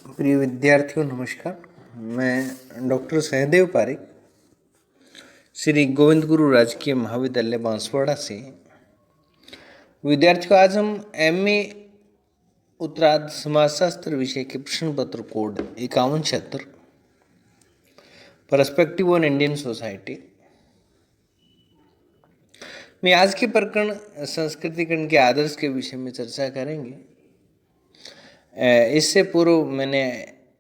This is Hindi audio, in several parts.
प्रिय विद्यार्थियों नमस्कार। मैं डॉक्टर सहदेव पारिक श्री गोविंद गुरु राजकीय महाविद्यालय बांसवाड़ा से। विद्यार्थियों, आज हम एमए उत्तरार्ध समाजशास्त्र विषय के प्रश्न पत्र code 5176 perspective on Indian society में आज के प्रकरण संस्कृतिकरण के आदर्श के विषय में चर्चा करेंगे। इससे पूर्व मैंने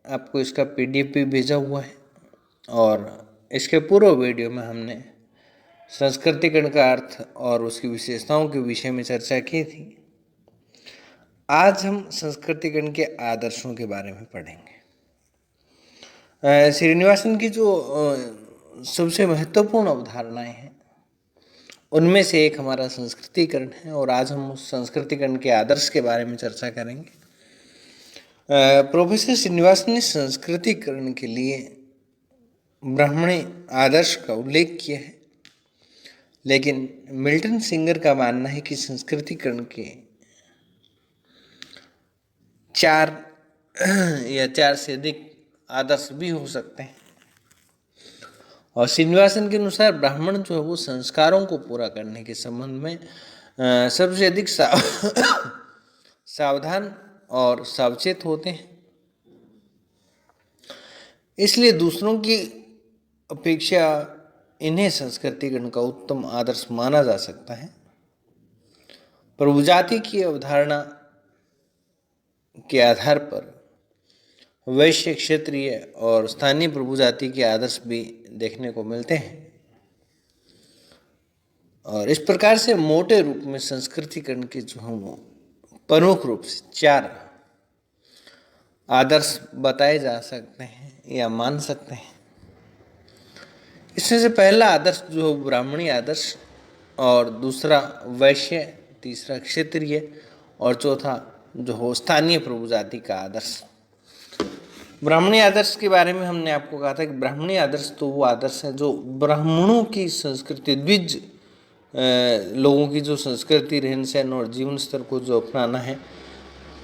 आपको इसका पीडीएफ भी भेजा हुआ है और इसके पूर्व वीडियो में हमने संस्कृतिकरण का अर्थ और उसकी विशेषताओं के विषय में चर्चा की थी। आज हम संस्कृतिकरण के आदर्शों के बारे में पढ़ेंगे। श्रीनिवासन की जो सबसे महत्वपूर्ण अवधारणाएं हैं उनमें से एक हमारा संस्कृतिकरण है और आज हम उस संस्कृतिकरण के आदर्श के बारे में चर्चा करेंगे। प्रोफेसर श्रीनिवासन ने संस्कृतिकरण के लिए ब्राह्मणी आदर्श का उल्लेख किया है, लेकिन मिल्टन सिंगर का मानना है कि संस्कृतिकरण के 4 या 4 से अधिक आदर्श भी हो सकते हैं। और श्रीनिवासन के अनुसार ब्राह्मण जो है वो संस्कारों को पूरा करने के संबंध में सबसे अधिक सावधान और सावचेत होते हैं, इसलिए दूसरों की अपेक्षा इन्हें संस्कृतिकरण का उत्तम आदर्श माना जा सकता है। प्रभु जाति की अवधारणा के आधार पर वैश्य, क्षेत्रीय और स्थानीय प्रभु जाति के आदर्श भी देखने को मिलते हैं और इस प्रकार से मोटे रूप में संस्कृतिकरण के जो हम प्रमुख रूप से 4 आदर्श बताए जा सकते हैं या मान सकते हैं। इसमें से पहला आदर्श जो ब्राह्मणी आदर्श और दूसरा वैश्य, तीसरा क्षेत्रीय और चौथा जो हो स्थानीय प्रभु जाति का आदर्श। ब्राह्मणी आदर्श के बारे में हमने आपको कहा था कि ब्राह्मणी आदर्श तो वो आदर्श है जो ब्राह्मणों की संस्कृति, द्विज लोगों की जो संस्कृति, रहन सहन और जीवन स्तर को जो अपनाना है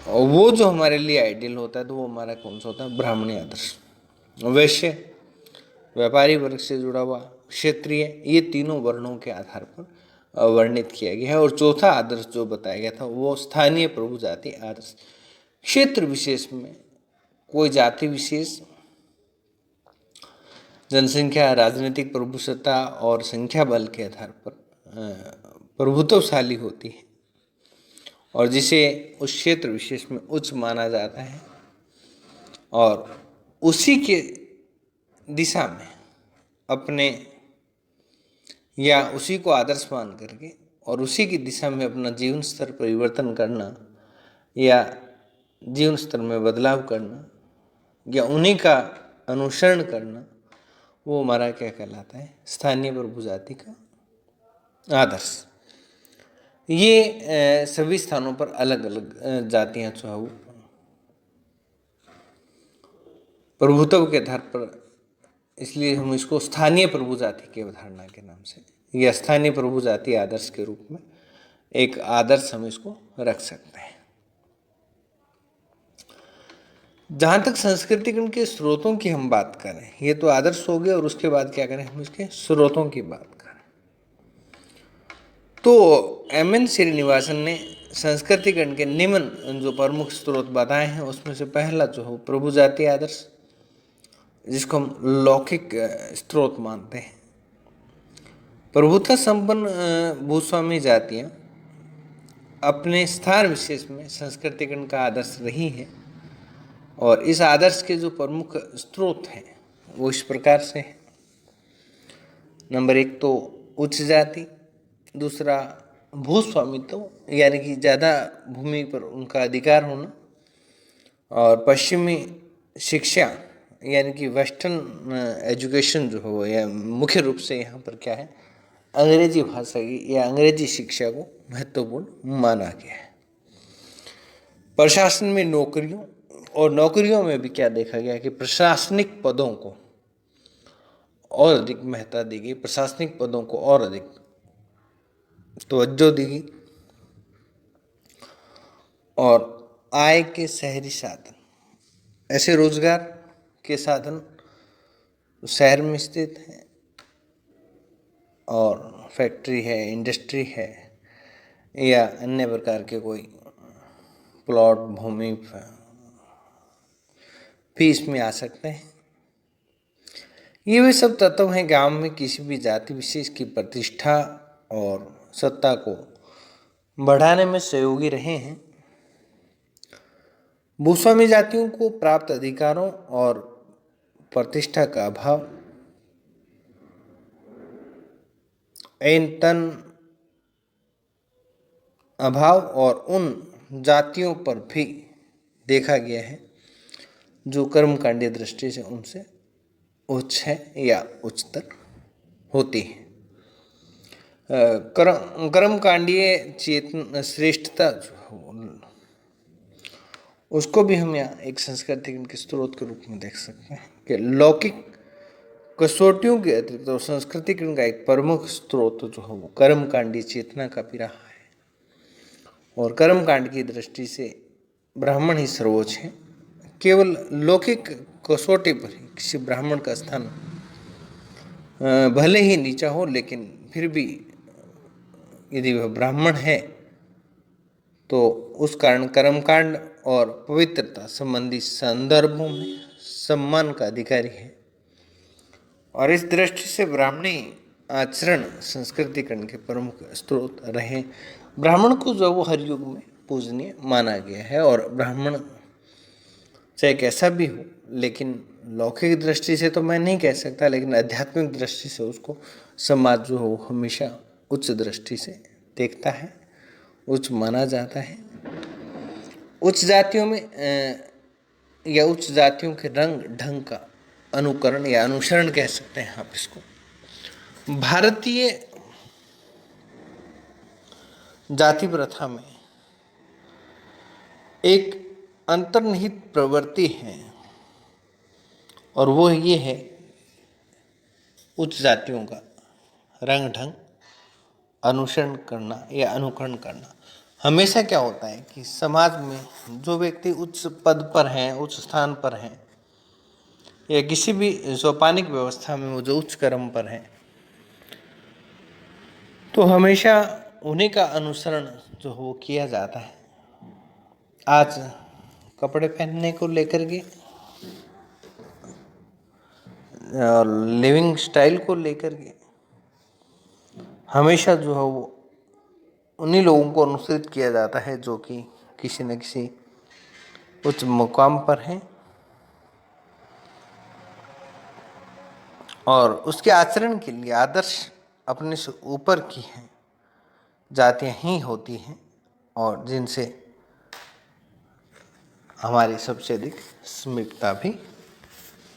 और वो जो हमारे लिए आइडियल होता है तो वो हमारा कौन सा होता है? ब्राह्मणी आदर्श। वैश्य व्यापारी वर्ग से जुड़ा हुआ, क्षेत्रीय, ये तीनों वर्णों के आधार पर वर्णित किया गया है और चौथा आदर्श जो बताया गया था वो स्थानीय प्रभु जाति आदर्श। क्षेत्र विशेष में कोई जाति विशेष जनसंख्या, राजनीतिक प्रभुसत्ता और संख्या बल के आधार पर प्रभुत्वशाली होती है और जिसे उस क्षेत्र विशेष में उच्च माना जाता है और उसी के दिशा में अपने या उसी को आदर्श मान करके और उसी की दिशा में अपना जीवन स्तर परिवर्तन करना या जीवन स्तर में बदलाव करना या उन्हीं का अनुसरण करना, वो हमारा क्या कहलाता है? स्थानीय प्रभु जाति का आदर्श। ये सभी स्थानों पर अलग अलग जातियां जो है वो प्रभुत्व के आधार पर, इसलिए हम इसको स्थानीय प्रभु जाति की अवधारणा के नाम से या स्थानीय प्रभु जाति आदर्श के रूप में एक आदर्श हम इसको रख सकते हैं। जहाँ तक संस्कृतिकरण के स्रोतों की हम बात करें, ये तो आदर्श हो गए और उसके बाद क्या करें? हम इसके स्रोतों की बात करें तो एम.एन. श्रीनिवासन ने संस्कृतिकरण के निम्न जो प्रमुख स्रोत बताए हैं उसमें से पहला जो हो प्रभु जाति आदर्श, जिसको हम लौकिक स्रोत मानते हैं। प्रभुत्व संपन्न भूस्वामी जातियाँ अपने स्थान विशेष में संस्कृतिकरण का आदर्श रही हैं और इस आदर्श के जो प्रमुख स्रोत हैं वो इस प्रकार से हैं। नंबर 1 तो उच्च जाति, दूसरा भूस्वामित्व यानी कि ज़्यादा भूमि पर उनका अधिकार होना और पश्चिमी शिक्षा यानी कि वेस्टर्न एजुकेशन जो हो या मुख्य रूप से यहाँ पर क्या है? अंग्रेजी भाषा की या अंग्रेजी शिक्षा को महत्वपूर्ण माना गया है। प्रशासन में नौकरियों और नौकरियों में भी क्या देखा गया कि प्रशासनिक पदों को और अधिक महत्ता दी गई, प्रशासनिक पदों को और अधिक तवज्जो दी गई और आय के शहरी साधन ऐसे रोजगार के साधन शहर में स्थित हैं और फैक्ट्री है, इंडस्ट्री है या अन्य प्रकार के कोई प्लॉट भूमि भी इसमें आ सकते हैं। ये वे सब तत्व हैं गांव में किसी भी जाति विशेष की प्रतिष्ठा और सत्ता को बढ़ाने में सहयोगी रहे हैं। भूस्वामी जातियों को प्राप्त अधिकारों और प्रतिष्ठा का अभाव तन अभाव और उन जातियों पर भी देखा गया है जो कर्मकांडीय दृष्टि से उनसे उच्च है या उच्चतर होती है। कर्मकांडीय चेतन श्रेष्ठता उसको भी हम यहाँ एक सांस्कृतिक के स्रोत के रूप में देख सकते हैं कि लौकिक कसौटियों के अतिरिक्त तो सांस्कृतिक का एक प्रमुख स्रोत जो है वो कर्मकांडीय चेतना का भी रहा है और कर्मकांड की दृष्टि से ब्राह्मण ही सर्वोच्च है। केवल लौकिक कसौटी पर ही किसी ब्राह्मण का स्थान भले ही नीचा हो, लेकिन फिर भी यदि वह ब्राह्मण है तो उस कारण कर्मकांड और पवित्रता संबंधी संदर्भों में सम्मान का अधिकारी है और इस दृष्टि से ब्राह्मणी आचरण संस्कृतिकरण के प्रमुख स्रोत रहे। ब्राह्मण को जो वो हर युग में पूजनीय माना गया है और ब्राह्मण चाहे कैसा भी हो, लेकिन लौकिक दृष्टि से तो मैं नहीं कह सकता, लेकिन आध्यात्मिक दृष्टि से उसको समाज जो हो हमेशा उच्च दृष्टि से देखता है, उच्च माना जाता है। उच्च जातियों में या उच्च जातियों के रंग ढंग का अनुकरण या अनुसरण कह सकते हैं आप इसको। भारतीय जाति प्रथा में एक अंतर्निहित प्रवृत्ति है और वो ये है उच्च जातियों का रंग ढंग अनुसरण करना या अनुकरण करना। हमेशा क्या होता है कि समाज में जो व्यक्ति उच्च पद पर हैं, उच्च स्थान पर हैं या किसी भी सोपानिक व्यवस्था में वो जो उच्च क्रम पर हैं, तो हमेशा उन्हीं का अनुसरण जो हो किया जाता है। आज कपड़े पहनने को लेकर के और लिविंग स्टाइल को लेकर के हमेशा जो है वो उन्हीं लोगों को अनुसरित किया जाता है जो कि किसी न किसी उच्च मुकाम पर हैं और उसके आचरण के लिए आदर्श अपने से ऊपर की हैं जातियां ही होती हैं और जिनसे हमारी सबसे अधिक समीपता भी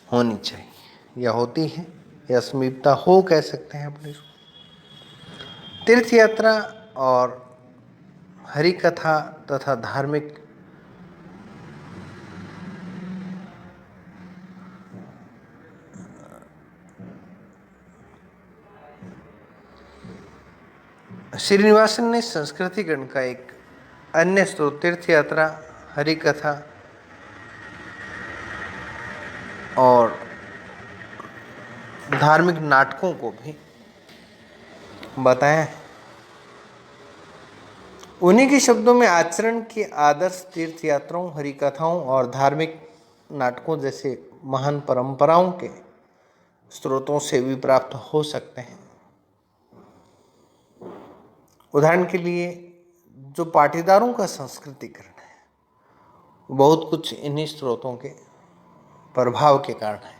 होनी चाहिए या होती है या समीपता हो कह सकते हैं अपने। तीर्थ यात्रा और हरि कथा तथा धार्मिक श्रीनिवासन ने संस्कृतिकरण का एक अन्य स्रोत तीर्थ यात्रा, हरि कथा और धार्मिक नाटकों को भी बताया है। उन्हीं के शब्दों में आचरण के आदर्श तीर्थ यात्राओं, हरि कथाओं और धार्मिक नाटकों जैसे महान परंपराओं के स्रोतों से भी प्राप्त हो सकते हैं। उदाहरण के लिए जो पाटीदारों का संस्कृतिकरण है बहुत कुछ इन्हीं स्रोतों के प्रभाव के कारण है।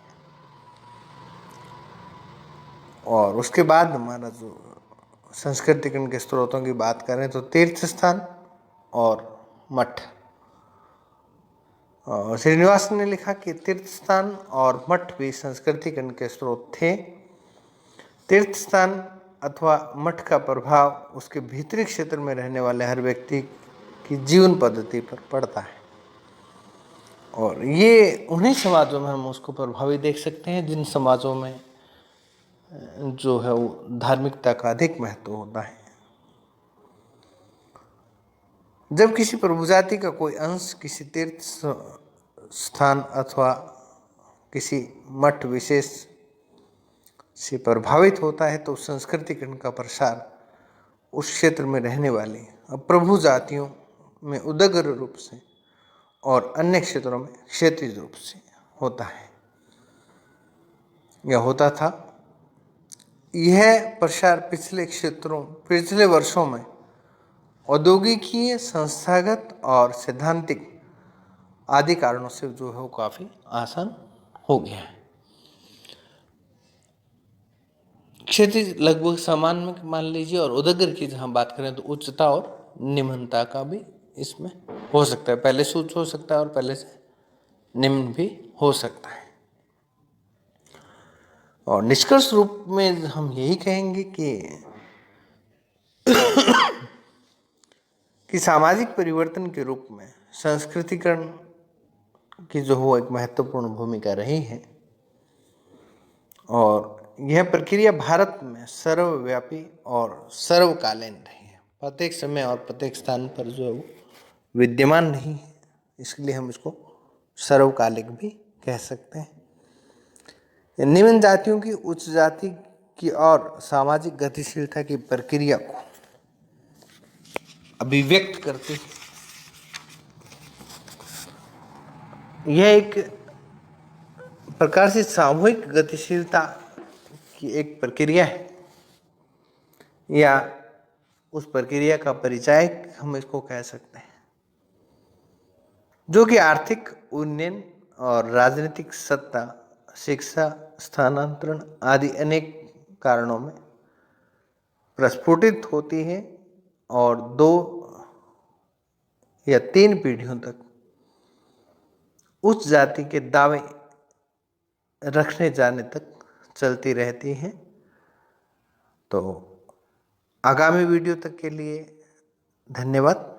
और उसके बाद हमारा जो संस्कृतिकरण के स्रोतों की बात करें तो तीर्थ स्थान और मठ। श्रीनिवास ने लिखा कि तीर्थ स्थान और मठ भी संस्कृतिकरण के स्रोत थे। तीर्थ स्थान अथवा मठ का प्रभाव उसके भीतरी क्षेत्र में रहने वाले हर व्यक्ति की जीवन पद्धति पर पड़ता है और ये उन्हीं समाजों में हम उसको प्रभावी देख सकते हैं जिन समाजों में जो है वो धार्मिकता का अधिक महत्व होता है। जब किसी प्रभु जाति का कोई अंश किसी तीर्थ स्थान अथवा किसी मठ विशेष से प्रभावित होता है तो संस्कृतिकरण का प्रसार उस क्षेत्र में रहने वाली अप्रभु जातियों में उदग्र रूप से और अन्य क्षेत्रों में क्षैतिज रूप से होता है या होता था। यह प्रसार पिछले वर्षों में औद्योगिकीय, संस्थागत और सैद्धांतिक आदि कारणों से जो है वो काफ़ी आसान हो गया है। क्षैतिज लगभग समान में मान लीजिए, और उदग्र की जहाँ बात करें तो उच्चता और निम्नता का भी इसमें हो सकता है। पहले से उच्च हो सकता है और पहले से निम्न भी हो सकता है। और निष्कर्ष रूप में हम यही कहेंगे कि सामाजिक परिवर्तन के रूप में संस्कृतिकरण की जो हो एक महत्वपूर्ण भूमिका रही है, और यह प्रक्रिया भारत में सर्वव्यापी और सर्वकालीन रही है। प्रत्येक समय और प्रत्येक स्थान पर जो है वो विद्यमान नहीं है, इसलिए हम इसको सर्वकालिक भी कह सकते हैं। निम्न जातियों की उच्च जाति की और सामाजिक गतिशीलता की प्रक्रिया को अभिव्यक्त करती है। यह एक प्रकार से सामूहिक गतिशीलता की एक प्रक्रिया है, या उस प्रक्रिया का परिचय हम इसको कह सकते हैं, जो कि आर्थिक उन्नयन और राजनीतिक सत्ता, शिक्षा, स्थानांतरण आदि अनेक कारणों में प्रस्फुटित होती है और 2 या 3 पीढ़ियों तक उस जाति के दावे रखने जाने तक चलती रहती है। तो आगामी वीडियो तक के लिए धन्यवाद।